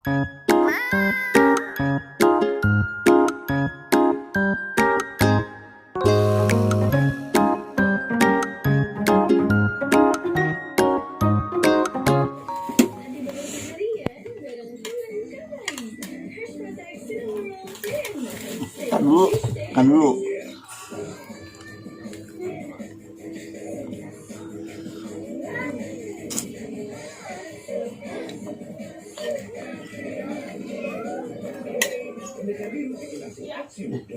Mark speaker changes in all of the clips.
Speaker 1: Kan dulu, kan dulu.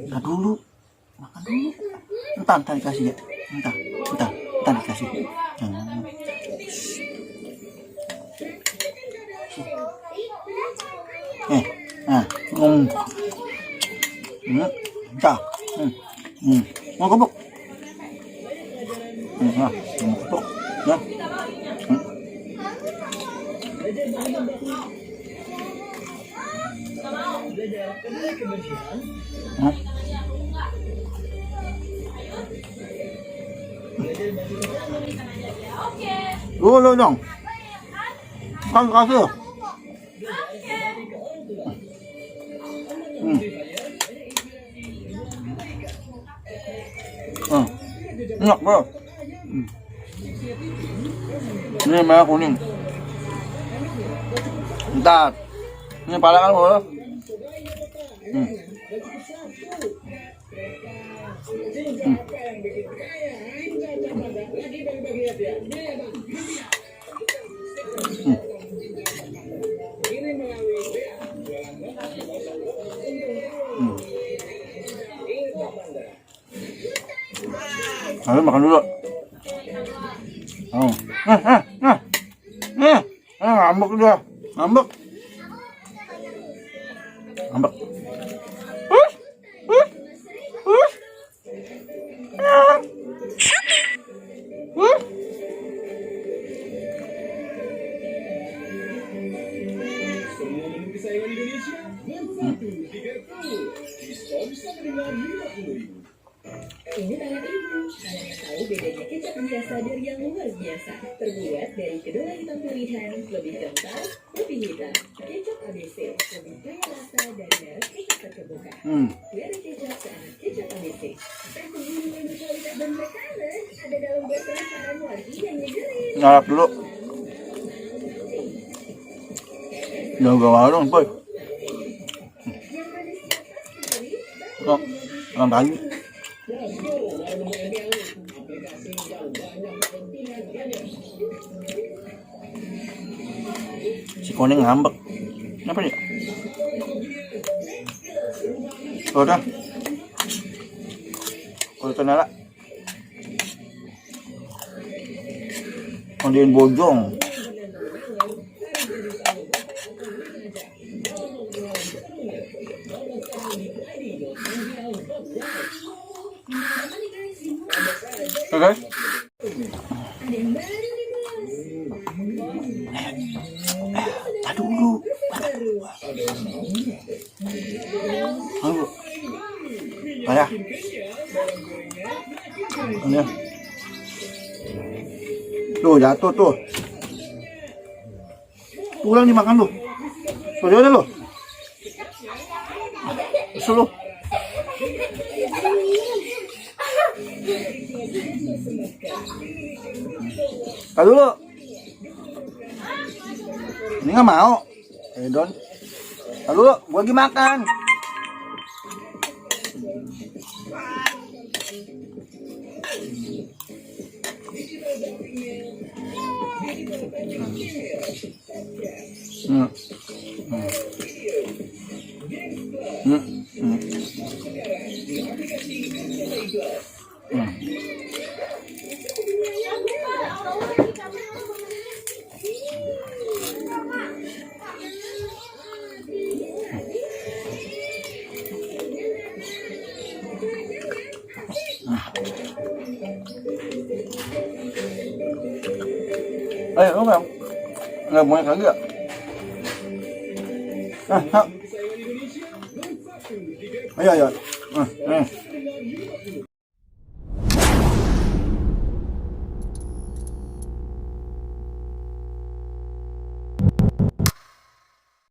Speaker 1: Nah dulu, makan dulu. Entar dikasih ya. Entar dikasih. Nah, entar. Mau kebuk. Mau kebuk. Ya. Dulu dong. Kan kasih. Enak bro. Ini merah kuning. Entar. Ini pala kan bro. Ayo makan dulu. Ngambek dia, ngambek.
Speaker 2: Ini tangan ibu, anaknya tahu bedanya kecap biasa dari yang luar biasa. Terbuat dari kedelai hitam pilihan, lebih kental, lebih hitam. Kecap ABC, lebih kaya rasa dari merek kecap terkemuka. Dari kecap ke anak kecap ABC. Tersembunyi berkualitas dan berkarat, ada dalam bosan para lagi yang nyegerin.
Speaker 1: Ngarap dulu. Jaga warung, boy. Orang tadi. Si kuning ngambek. Kenapa ya? Udah. Udah kenal. Mandiin bojong. Oke. Aduh dulu. Aduh. Ayah. Ini. Tuh jatuh tuh. Pulang dimakan lu. Tuh aja lu. Suruh. Tahu dulu. Ini nggak mau. Don. Tahu dulu, gua lagi makan. Ayo, lu nggak mau lagi ya? Ayo.